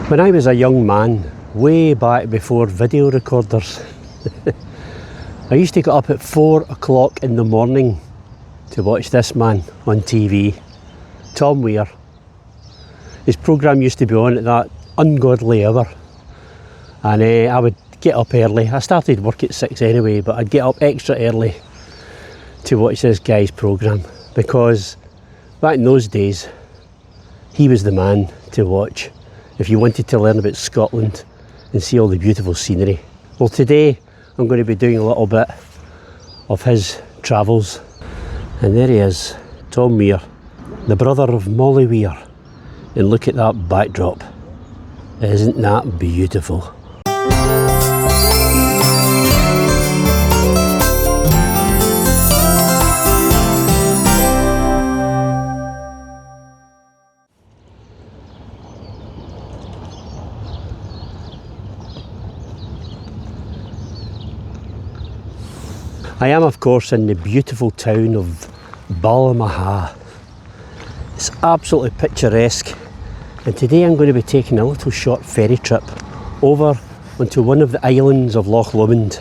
When I was a young man, way back before video recorders, I used to get up at 4 o'clock in the morning to watch this man on TV, Tom Weir. His programme used to be on at that ungodly hour, and I would get up early. I started work at 6 anyway, but I'd get up extra early to watch this guy's programme, because back in those days, he was the man to watch if you wanted to learn about Scotland and see all the beautiful scenery. Well, today I'm going to be doing a little bit of his travels. And there he is, Tom Weir, the brother of Molly Weir. And look at that backdrop. Isn't that beautiful? I am, of course, in the beautiful town of Balmaha. It's absolutely picturesque, and today I'm going to be taking a little short ferry trip over onto one of the islands of Loch Lomond,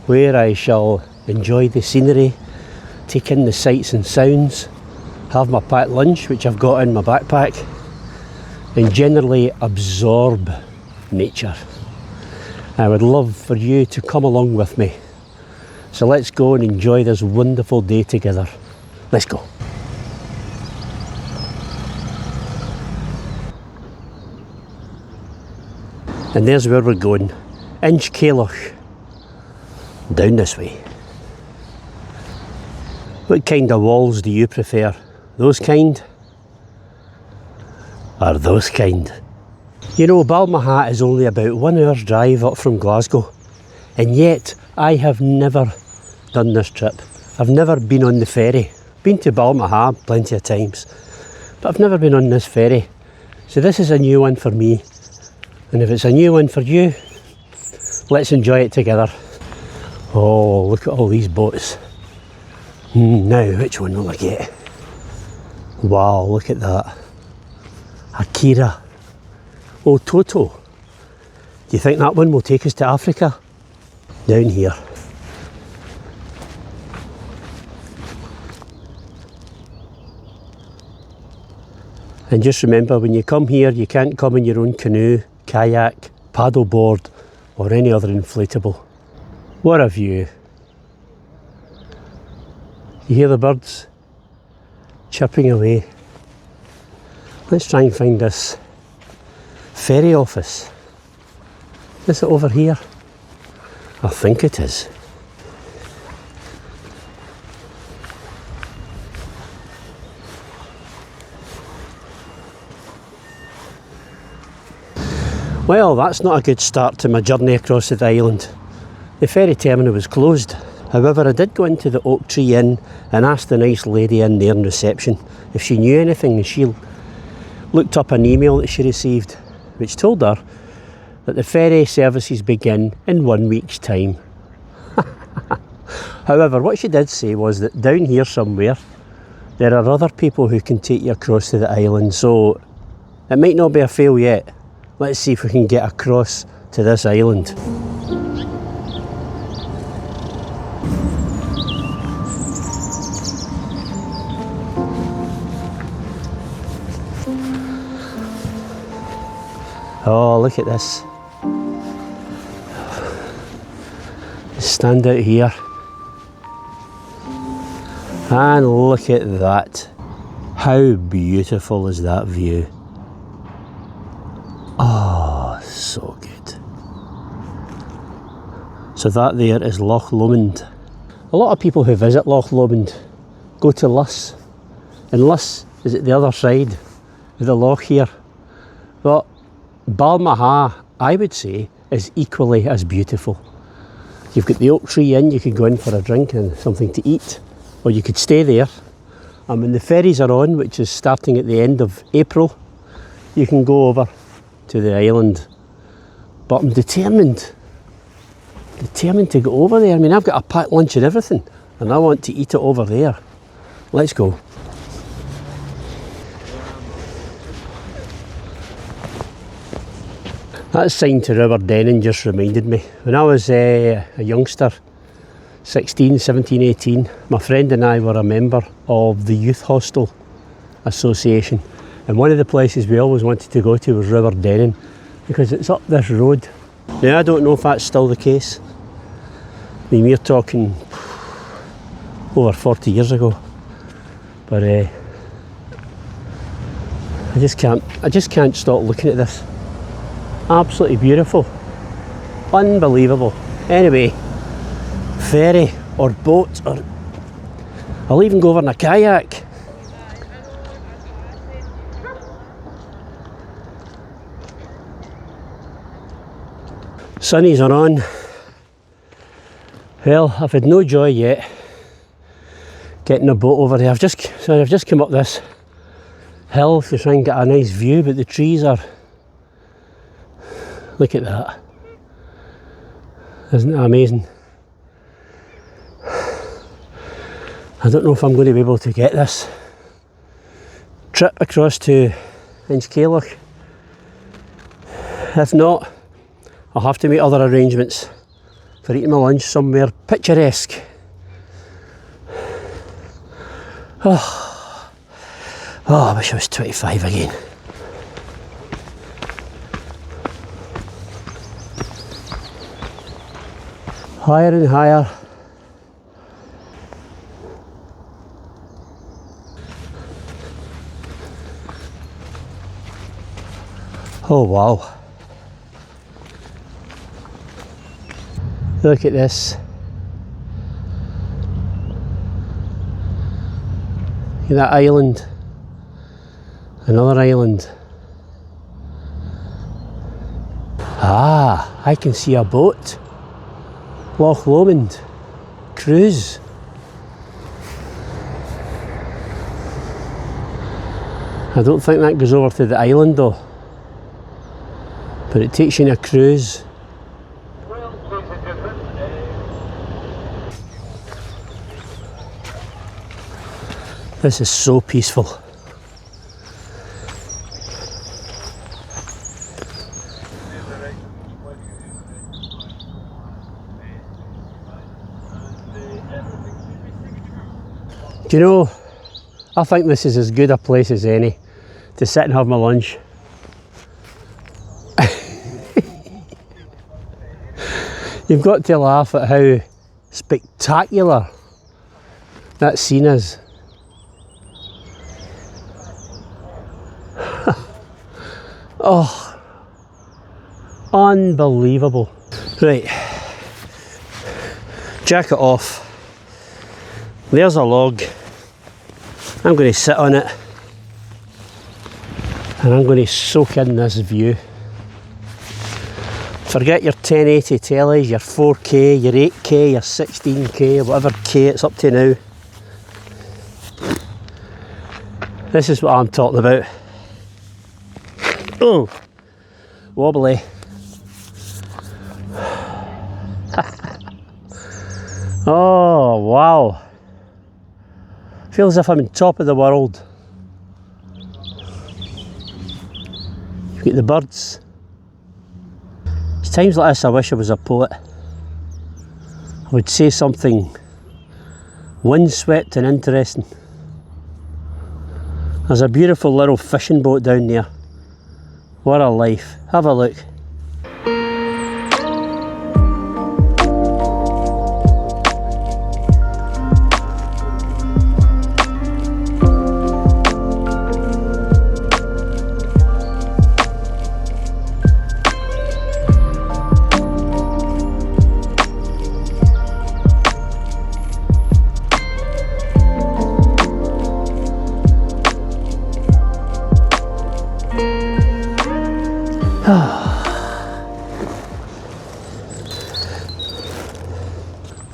where I shall enjoy the scenery, take in the sights and sounds, have my packed lunch, which I've got in my backpack, and generally absorb nature. I would love for you to come along with me. So let's go and enjoy this wonderful day together. Let's go. And there's where we're going. Inchcailloch. Down this way. What kind of walls do you prefer? Those kind? Or those kind? You know, Balmaha is only about 1 hour's drive up from Glasgow. And yet, I have never done this trip. I've never been on the ferry. Been to Balmaha plenty of times, but I've never been on this ferry. So this is a new one for me. And if it's a new one for you, let's enjoy it together. Oh, look at all these boats. Now, which one will I get? Wow, look at that. Akira. Oh, Toto. Do you think that one will take us to Africa? Down here. And just remember, when you come here, you can't come in your own canoe, kayak, paddleboard, or any other inflatable. What a view. You hear the birds chirping away. Let's try and find this ferry office. Is it over here? I think it is. Well, that's not a good start to my journey across the island. The ferry terminal was closed. However, I did go into the Oak Tree Inn and asked the nice lady in there in reception if she knew anything, and she looked up an email that she received which told her that the ferry services begin in 1 week's time. However, what she did say was that down here somewhere there are other people who can take you across to the island, so it might not be a fail yet. Let's see if we can get across to this island. Oh, look at this. Stand out here. And look at that. How beautiful is that view? Oh, so good. So that there is Loch Lomond. A lot of people who visit Loch Lomond go to Luss. And Luss is at the other side of the loch here. But Balmaha, I would say, is equally as beautiful. You've got the Oak Tree Inn, you could go in for a drink and something to eat, or you could stay there. And when the ferries are on, which is starting at the end of April, you can go over to the island. But I'm determined to go over there. I mean, I've got a packed lunch and everything, and I want to eat it over there. Let's go. That sign to River Denning just reminded me. When I was a youngster, 16, 17, 18, my friend and I were a member of the Youth Hostel Association, and one of the places we always wanted to go to was River Denning because it's up this road. Now I don't know if that's still the case. I mean, we're talking over 40 years ago, but I just can't stop looking at this. Absolutely beautiful, unbelievable. Anyway, ferry or boat, or I'll even go over in a kayak. Sunnies are on. Well, I've had no joy yet getting a boat over there. I've just come up this hill to try and get a nice view, but the trees are, look at that. Isn't that amazing? I don't know if I'm going to be able to get this trip across to Inchcailloch. If not, I'll have to make other arrangements for eating my lunch somewhere picturesque. Oh, I wish I was 25 again. Higher and higher. Oh wow. Look at this. That island. Another island. Ah, I can see a boat. Loch Lomond cruise. I don't think that goes over to the island though, but it takes you on a cruise. This is so peaceful. Do you know, I think this is as good a place as any to sit and have my lunch. You've got to laugh at how spectacular that scene is. Oh, unbelievable. Right, jacket off. There's a log. I'm going to sit on it and I'm going to soak in this view. Forget your 1080 tellies, your 4K, your 8K, your 16K, or whatever K it's up to now. This is what I'm talking about. Oh, wobbly. Oh, wow. Feels as if I'm on top of the world. You've got the birds. It's times like this I wish I was a poet. I would say something windswept and interesting. There's a beautiful little fishing boat down there. What a life. Have a look.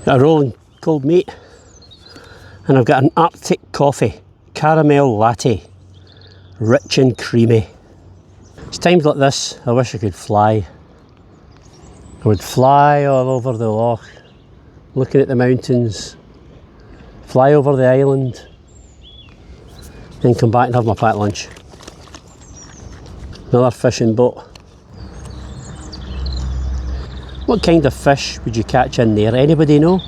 Got a rolling cold meat, and I've got an Arctic coffee, caramel latte, rich and creamy. It's times like this I wish I could fly. I would fly all over the loch, looking at the mountains, fly over the island, then come back and have my packed lunch. Another fishing boat. What kind of fish would you catch in there? Anybody know?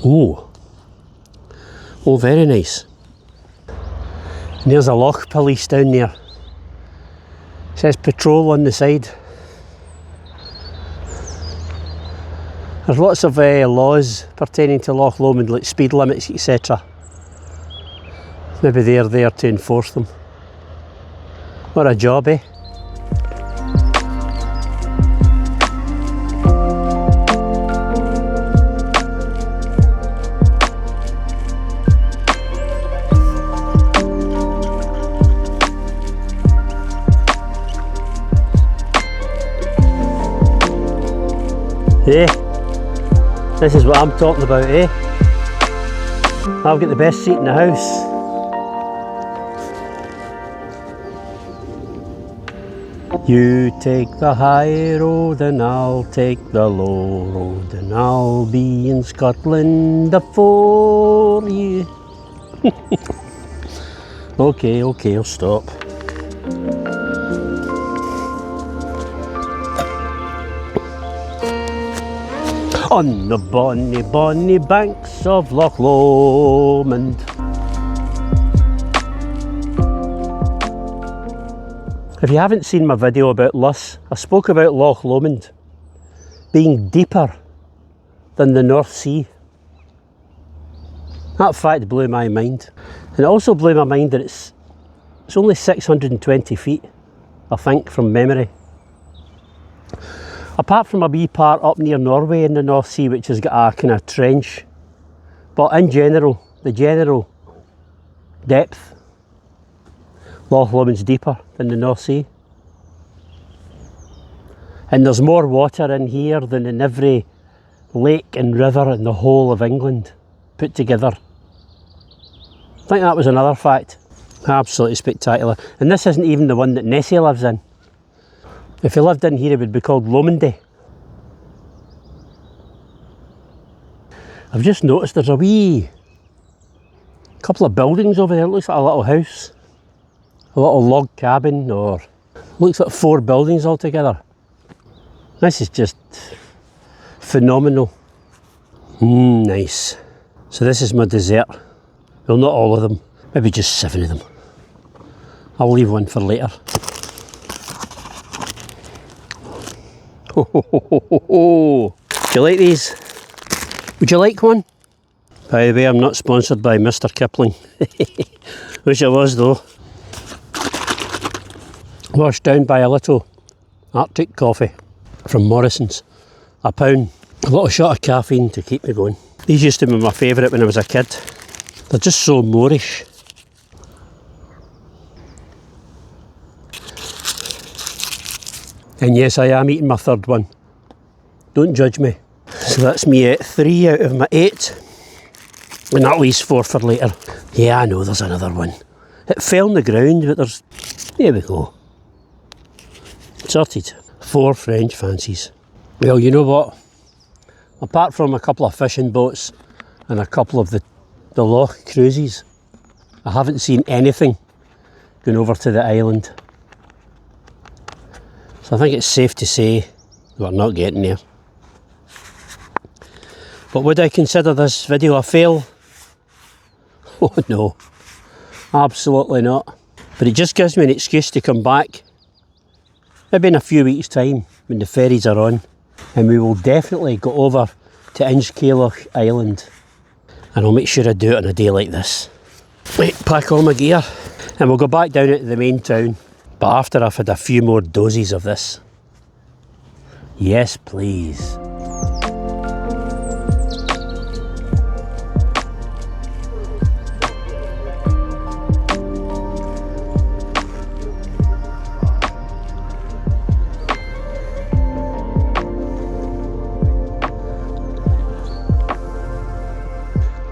Oh, very nice. And there's a loch police down there. It says patrol on the side. There's lots of laws pertaining to Loch Lomond, like speed limits, etc. Maybe they're there to enforce them. What a job, eh? Eh? This is what I'm talking about, eh? I've got the best seat in the house. You take the high road and I'll take the low road, and I'll be in Scotland afore you. Okay, I'll stop. On the bonny, bonny banks of Loch Lomond. If you haven't seen my video about Luss, I spoke about Loch Lomond being deeper than the North Sea. That fact blew my mind. And it also blew my mind that it's only 620 feet, I think, from memory. Apart from a wee part up near Norway in the North Sea, which has got a kind of trench. But in general, the general depth, Loch Lomond's deeper than the North Sea. And there's more water in here than in every lake and river in the whole of England put together. I think that was another fact. Absolutely spectacular. And this isn't even the one that Nessie lives in. If he lived in here, it would be called Lomondy. I've just noticed there's a wee couple of buildings over there. It looks like a little house. A little log cabin, or looks like 4 buildings altogether. This is just phenomenal. Nice. So this is my dessert. Well, not all of them, maybe just 7 of them. I'll leave one for later. Do you like these? Would you like one? By the way, I'm not sponsored by Mr. Kipling. Wish I was though. Washed down by a little Arctic coffee from Morrison's. £1. A little shot of caffeine to keep me going. These used to be my favourite when I was a kid. They're just so Moorish. And yes, I am eating my 3rd one. Don't judge me. So that's me at 3 out of my 8. And that leaves 4 for later. Yeah, I know there's another one. It fell on the ground, but there's... There we go. Sorted. 4 French fancies. Well, you know what? Apart from a couple of fishing boats and a couple of the loch cruises, I haven't seen anything going over to the island. So I think it's safe to say we're not getting there. But would I consider this video a fail? Oh no, absolutely not. But it just gives me an excuse to come back, maybe in a few weeks' time when the ferries are on, and we will definitely go over to Inchcailloch Island, and I'll make sure I do it on a day like this. Right, pack all my gear and we'll go back down into the main town, but after I've had a few more doses of this. Yes, please.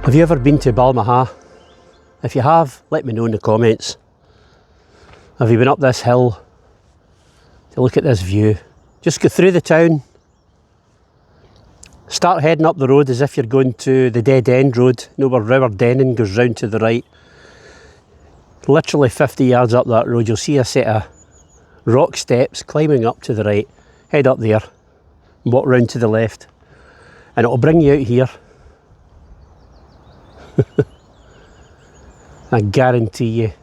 Have you ever been to Balmaha? If you have, let me know in the comments. Have you been up this hill to look at this view? Just go through the town, start heading up the road as if you're going to the Dead End Road, you know where Rower Dennin goes round to the right. Literally 50 yards up that road, you'll see a set of rock steps climbing up to the right. Head up there, walk round to the left, and it'll bring you out here. I guarantee you,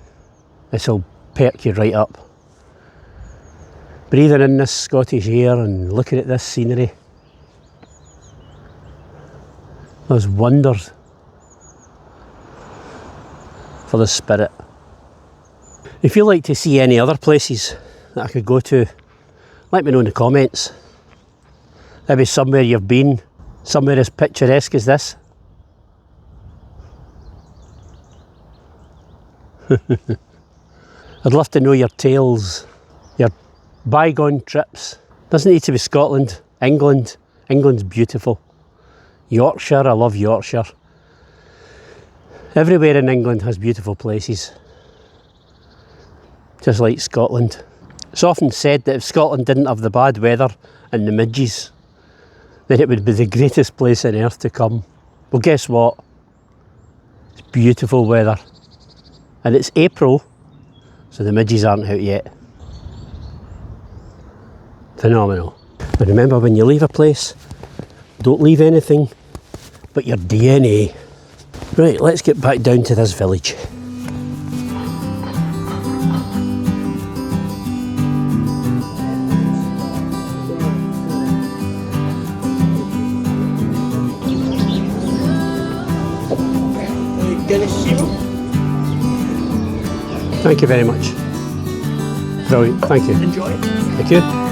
this will perk you right up. Breathing in this Scottish air and looking at this scenery. There's wonders for the spirit. If you'd like to see any other places that I could go to, let me know in the comments. Maybe somewhere you've been, somewhere as picturesque as this. I'd love to know your tales, your bygone trips. Doesn't need to be Scotland, England. England's beautiful. Yorkshire, I love Yorkshire. Everywhere in England has beautiful places. Just like Scotland. It's often said that if Scotland didn't have the bad weather and the midges, then it would be the greatest place on earth to come. Well, guess what? It's beautiful weather. And it's April, so the midges aren't out yet. Phenomenal. And remember, when you leave a place, don't leave anything but your DNA. Right, let's get back down to this village. Thank you very much. Brilliant, thank you. Enjoy. Thank you.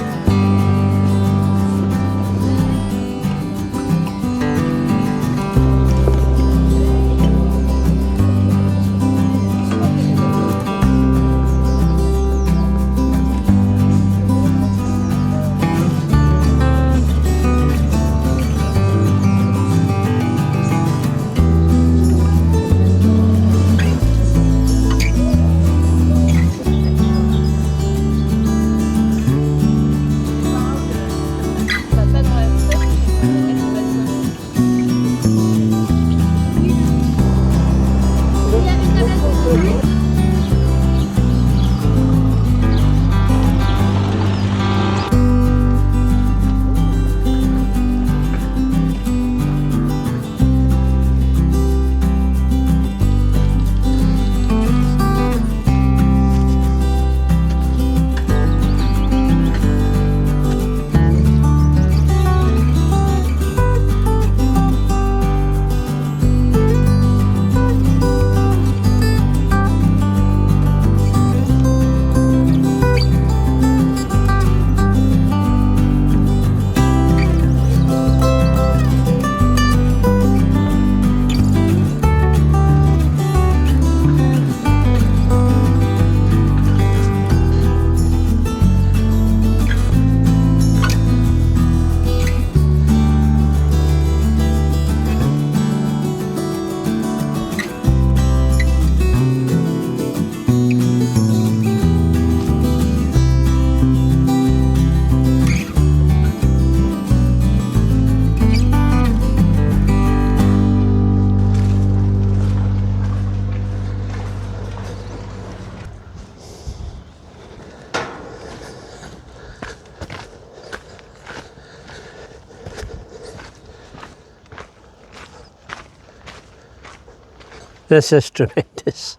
This is tremendous.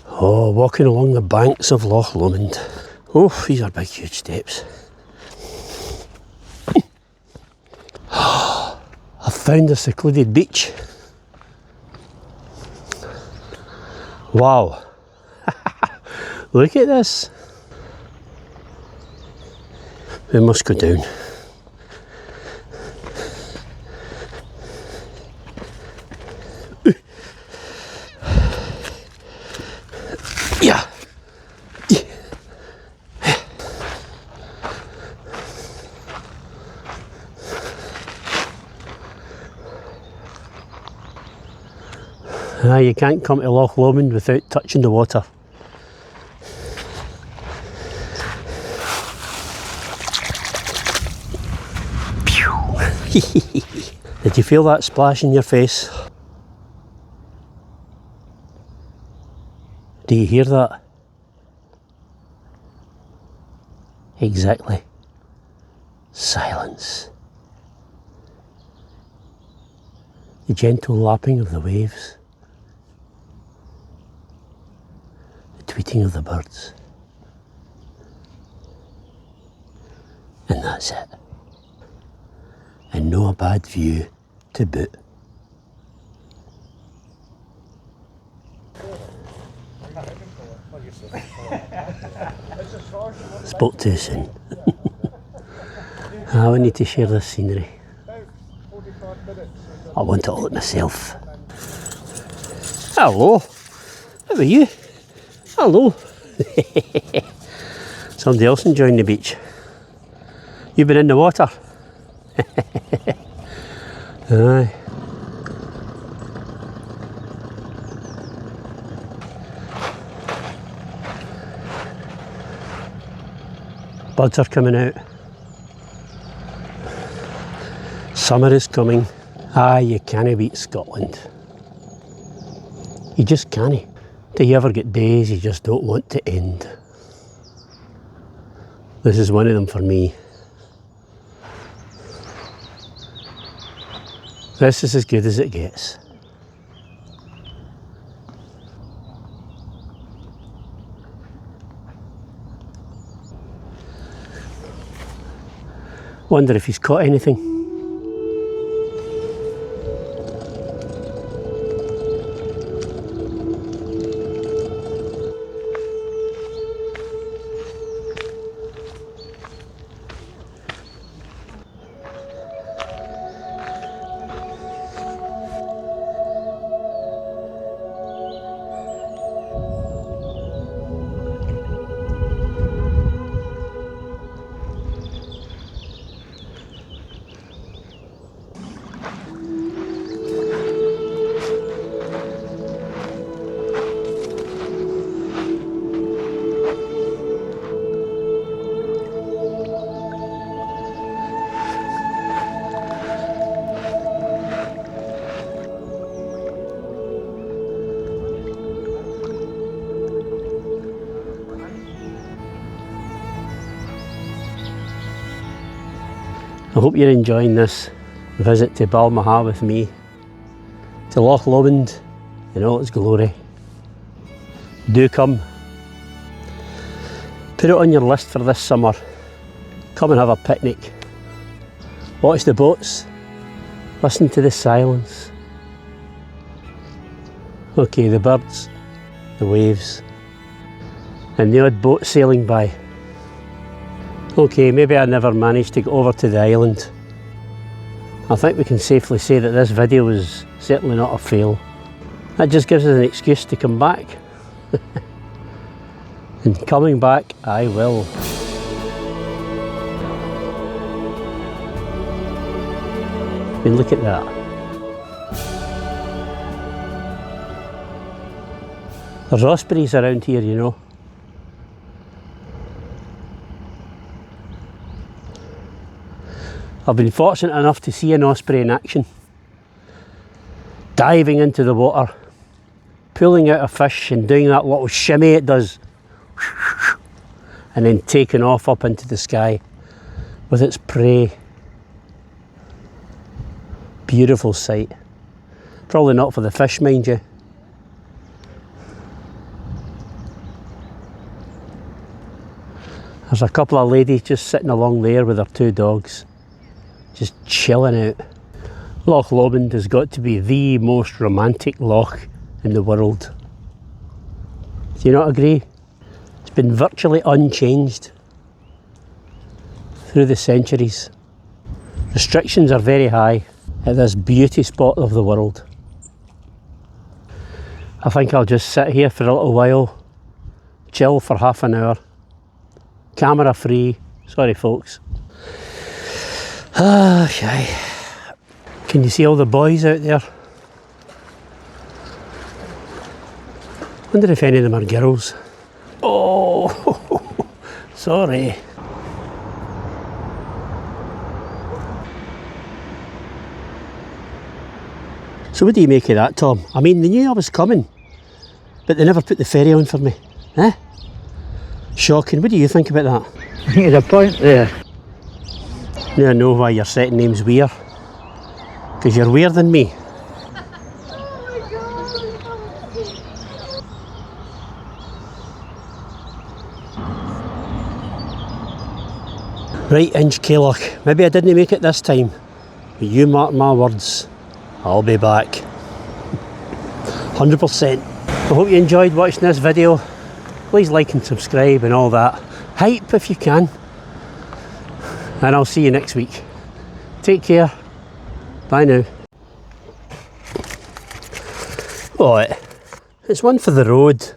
Oh, walking along the banks of Loch Lomond. Oh, these are big, huge steps. I've found a secluded beach. Wow. Look at this. We must go down. Yeah. You can't come to Loch Lomond without touching the water. Did you feel that splash in your face? Do you hear that? Exactly. Silence. The gentle lapping of the waves. The tweeting of the birds. And that's it. And no a bad view to boot. Spoke too soon. We need to share this scenery. I want it all at myself. Hello. How are you? Hello. Somebody else enjoying the beach. You've been in the water? Aye. Birds are coming out. Summer is coming. You can't beat Scotland. You just can't. Do you ever get days you just don't want to end? This is one of them for me. This is as good as it gets. Wonder if he's caught anything. I hope you're enjoying this visit to Balmaha with me, to Loch Lomond in all its glory. Do come. Put it on your list for this summer. Come and have a picnic. Watch the boats. Listen to the silence. Okay, the birds, the waves, and the odd boat sailing by. Okay, maybe I never managed to get over to the island. I think we can safely say that this video was certainly not a fail. That just gives us an excuse to come back. And coming back, I will. I mean, look at that. There's ospreys around here, you know. I've been fortunate enough to see an osprey in action, diving into the water, pulling out a fish and doing that little shimmy it does, and then taking off up into the sky with its prey. Beautiful sight. Probably not for the fish, mind you. There's a couple of ladies just sitting along there with their two dogs, just chilling out. Loch Lomond has got to be the most romantic loch in the world. Do you not agree? It's been virtually unchanged through the centuries. Restrictions are very high at this beauty spot of the world. I think I'll just sit here for a little while, chill for half an hour, camera free. Sorry folks. Okay. Can you see all the boys out there? Wonder if any of them are girls. Oh, sorry. So what do you make of that, Tom? I mean, they knew I was coming. but they never put the ferry on for me. Eh? Shocking. What do you think about that? I think there's a point there. Now I know why your second name's Weir. Because you're weirder than me. Right, Inchcailloch. Maybe I didn't make it this time, but you mark my words, I'll be back. 100%. I hope you enjoyed watching this video. Please like and subscribe and all that. Hype if you can. And I'll see you next week. Take care. Bye now. Oh, it's one for the road.